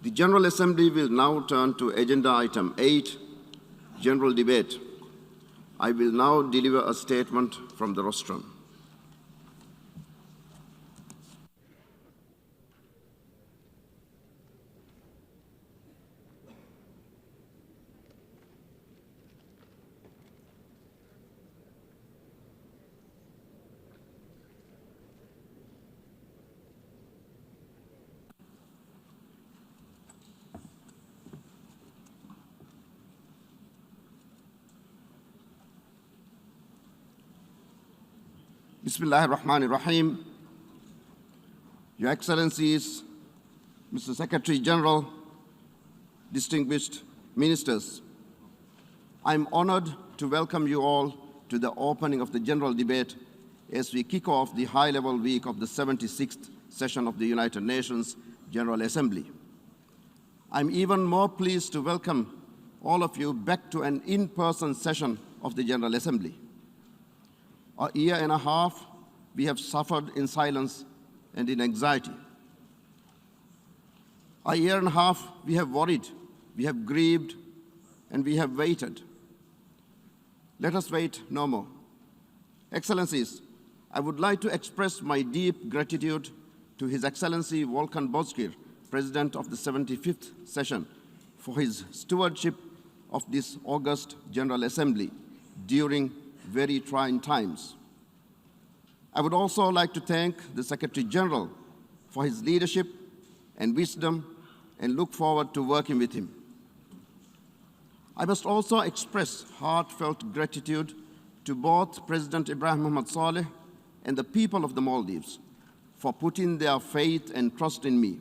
The General Assembly will now turn to Agenda Item 8, General Debate. I will now deliver a statement from the rostrum. Bismillahir Rahmanir Rahim. Your Excellencies, Mr. Secretary General, distinguished ministers, I am honored to welcome you all to the opening of the general debate as we kick off the high-level week of the 76th session of the United Nations General Assembly. I'm even more pleased to welcome all of you back to an in-person session of the General Assembly. A year and a half, we have suffered in silence and in anxiety. A year and a half, we have worried, we have grieved, and we have waited. Let us wait no more. Excellencies, I would like to express my deep gratitude to His Excellency Volkan Bozkır, President of the 75th session, for his stewardship of this august General Assembly during very trying times. I would also like to thank the Secretary General for his leadership and wisdom and look forward to working with him. I must also express heartfelt gratitude to both President Ibrahim Mohamed Saleh and the people of the Maldives for putting their faith and trust in me.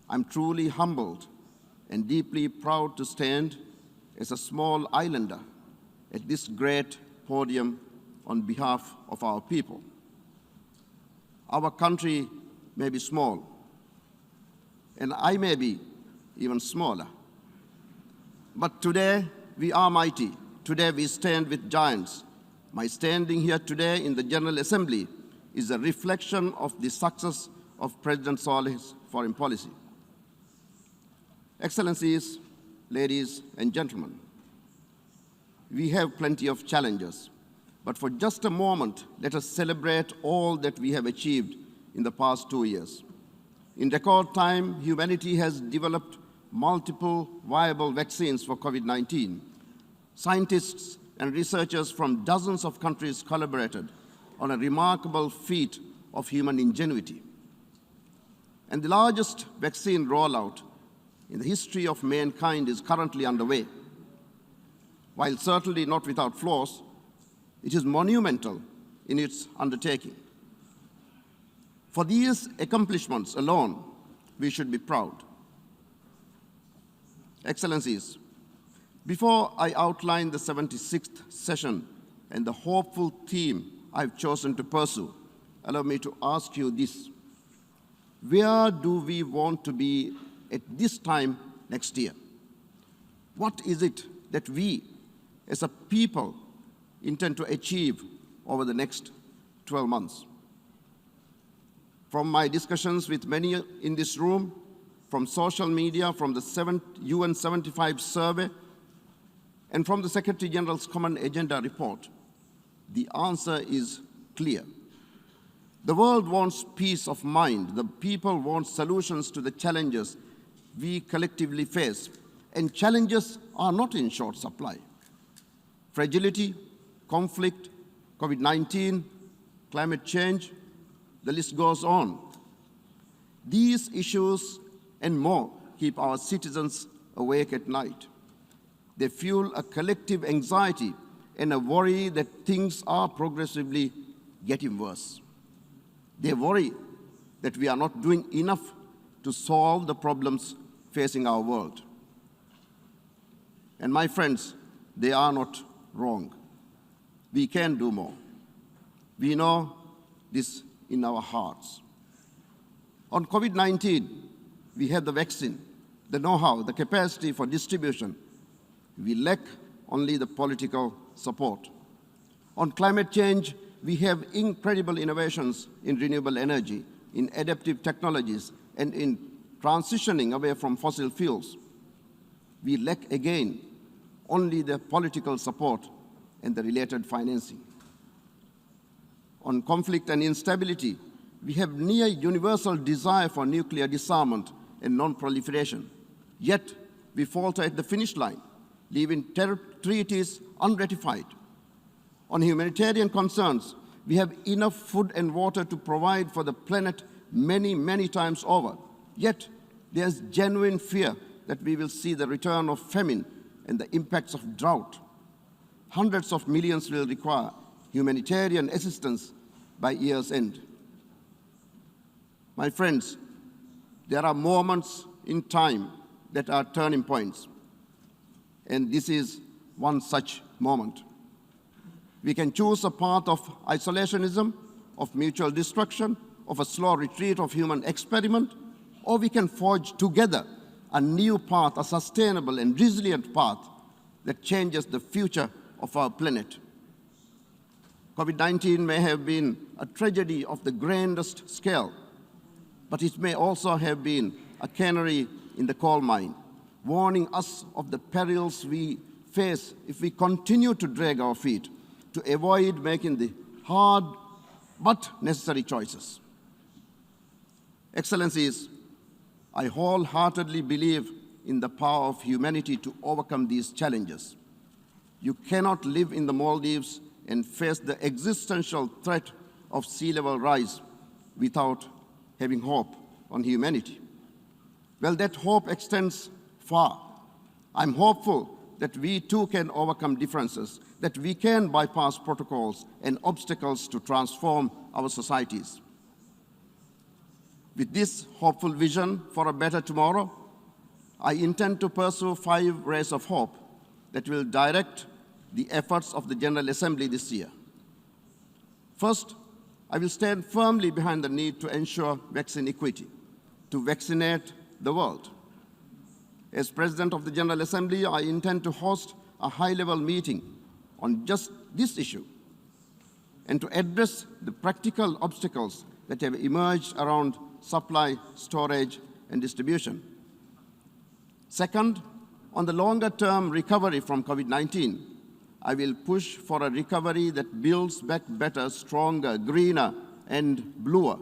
I'm truly humbled and deeply proud to stand as a small islander at this great podium on behalf of our people. Our country may be small, and I may be even smaller. But today we are mighty. Today we stand with giants. My standing here today in the General Assembly is a reflection of the success of President Saleh's foreign policy. Excellencies, ladies and gentlemen, we have plenty of challenges, but for just a moment, let us celebrate all that we have achieved in the past 2 years. In record time, humanity has developed multiple viable vaccines for COVID-19. Scientists and researchers from dozens of countries collaborated on a remarkable feat of human ingenuity. And the largest vaccine rollout in the history of mankind is currently underway. While certainly not without flaws, it is monumental in its undertaking. For these accomplishments alone, we should be proud. Excellencies, before I outline the 76th session and the hopeful theme I've chosen to pursue, allow me to ask you this. Where do we want to be at this time next year? What is it that we, as a people, intend to achieve over the next 12 months? From my discussions with many in this room, from social media, from the UN 75 survey, and from the Secretary General's Common Agenda report, the answer is clear. The world wants peace of mind. The people want solutions to the challenges we collectively face, and challenges are not in short supply. Fragility, conflict, COVID-19, climate change, the list goes on. These issues and more keep our citizens awake at night. They fuel a collective anxiety and a worry that things are progressively getting worse. They worry that we are not doing enough to solve the problems facing our world. And my friends, they are not wrong. We can do more. We know this in our hearts. On COVID-19, we have the vaccine, the know-how, the capacity for distribution. We lack only the political support. On climate change, we have incredible innovations in renewable energy, in adaptive technologies, and in transitioning away from fossil fuels. We lack again only the political support and the related financing. On conflict and instability, we have near universal desire for nuclear disarmament and non-proliferation. Yet, we falter at the finish line, leaving treaties unratified. On humanitarian concerns, we have enough food and water to provide for the planet many, many times over. Yet, there's genuine fear that we will see the return of famine and the impacts of drought. Hundreds of millions will require humanitarian assistance by year's end. My friends, there are moments in time that are turning points, and this is one such moment. We can choose a path of isolationism, of mutual destruction, of a slow retreat of human experiment, or we can forge together a new path, a sustainable and resilient path that changes the future of our planet. COVID-19 may have been a tragedy of the grandest scale, but it may also have been a canary in the coal mine, warning us of the perils we face if we continue to drag our feet, to avoid making the hard but necessary choices. Excellencies, I wholeheartedly believe in the power of humanity to overcome these challenges. You cannot live in the Maldives and face the existential threat of sea level rise without having hope on humanity. Well, that hope extends far. I'm hopeful that we too can overcome differences, that we can bypass protocols and obstacles to transform our societies. With this hopeful vision for a better tomorrow, I intend to pursue 5 rays of hope that will direct the efforts of the General Assembly this year. First, I will stand firmly behind the need to ensure vaccine equity, to vaccinate the world. As President of the General Assembly, I intend to host a high-level meeting on just this issue and to address the practical obstacles that have emerged around supply, storage, and distribution. Second, on the longer-term recovery from COVID-19, I will push for a recovery that builds back better, stronger, greener, and bluer.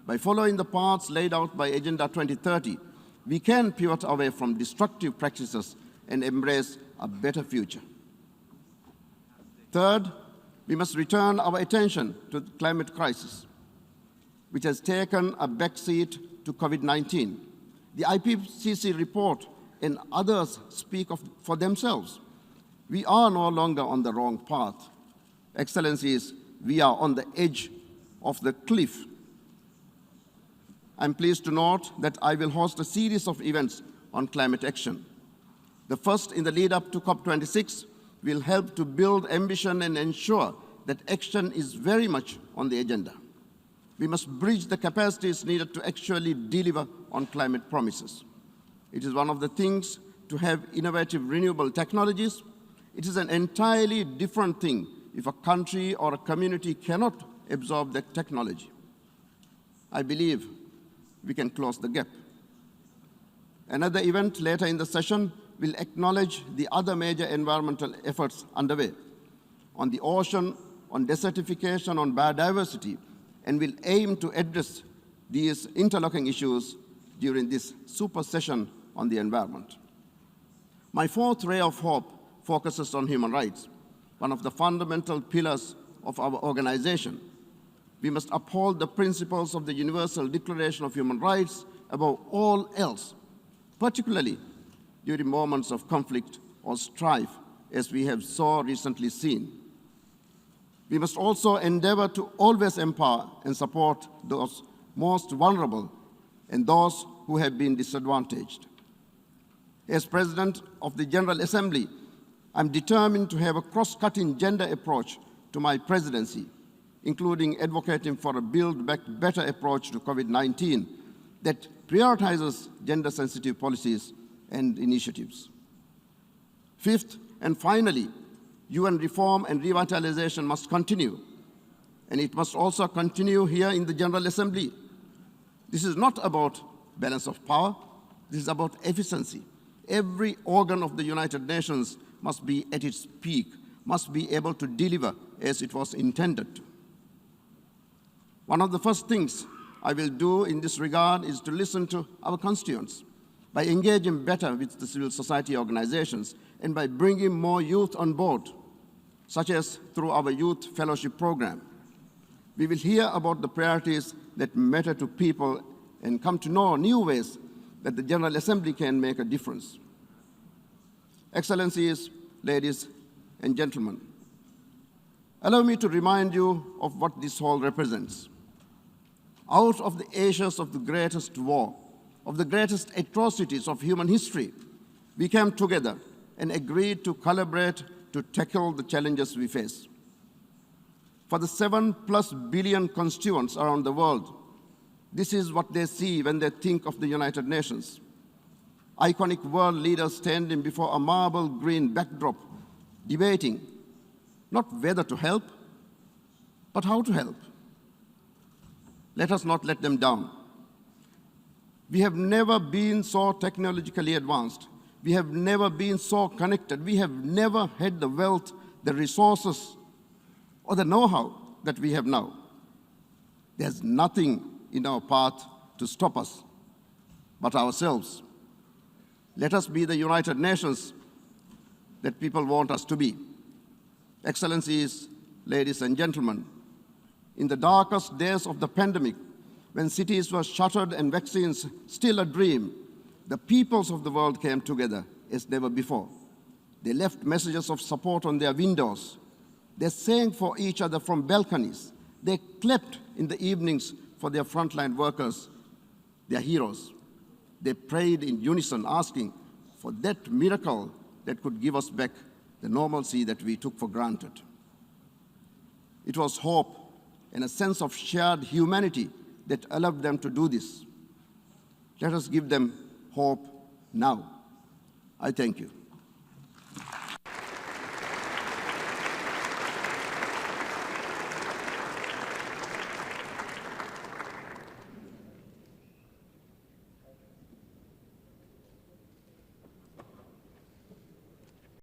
By following the paths laid out by Agenda 2030, we can pivot away from destructive practices and embrace a better future. Third, we must return our attention to the climate crisis, which has taken a backseat to COVID-19. The IPCC report and others speak for themselves. We are no longer on the wrong path. Excellencies, we are on the edge of the cliff. I'm pleased to note that I will host a series of events on climate action. The first in the lead up to COP26 will help to build ambition and ensure that action is very much on the agenda. We must bridge the capacities needed to actually deliver on climate promises. It is one of the things to have innovative renewable technologies. It is an entirely different thing if a country or a community cannot absorb that technology. I believe we can close the gap. Another event later in the session will acknowledge the other major environmental efforts underway on the ocean, on desertification, on biodiversity, and will aim to address these interlocking issues during this super session on the environment. My fourth ray of hope focuses on human rights, one of the fundamental pillars of our organization. We must uphold the principles of the Universal Declaration of Human Rights above all else, particularly during moments of conflict or strife, as we have so recently seen. We must also endeavor to always empower and support those most vulnerable and those who have been disadvantaged. As President of the General Assembly, I'm determined to have a cross-cutting gender approach to my presidency, including advocating for a Build Back Better approach to COVID-19 that prioritizes gender-sensitive policies and initiatives. Fifth, and finally, UN reform and revitalization must continue, and it must also continue here in the General Assembly. This is not about balance of power. This is about efficiency. Every organ of the United Nations must be at its peak, must be able to deliver as it was intended to. One of the first things I will do in this regard is to listen to our constituents by engaging better with the civil society organizations and by bringing more youth on board, such as through our Youth Fellowship Program. We will hear about the priorities that matter to people and come to know new ways that the General Assembly can make a difference. Excellencies, ladies and gentlemen, allow me to remind you of what this hall represents. Out of the ashes of the greatest war, of the greatest atrocities of human history, we came together and agreed to collaborate to tackle the challenges we face. For the 7+ billion constituents around the world, this is what they see when they think of the United Nations. Iconic world leaders standing before a marble green backdrop, debating not whether to help, but how to help. Let us not let them down. We have never been so technologically advanced. We have never been so connected. We have never had the wealth, the resources, or the know-how that we have now. There's nothing in our path to stop us but ourselves. Let us be the United Nations that people want us to be. Excellencies, ladies and gentlemen, in the darkest days of the pandemic, when cities were shuttered and vaccines still a dream, the peoples of the world came together as never before. They left messages of support on their windows. They sang for each other from balconies. They clapped in the evenings for their frontline workers, their heroes. They prayed in unison, asking for that miracle that could give us back the normalcy that we took for granted. It was hope and a sense of shared humanity that allowed them to do this. Let us give them hope now. I thank you.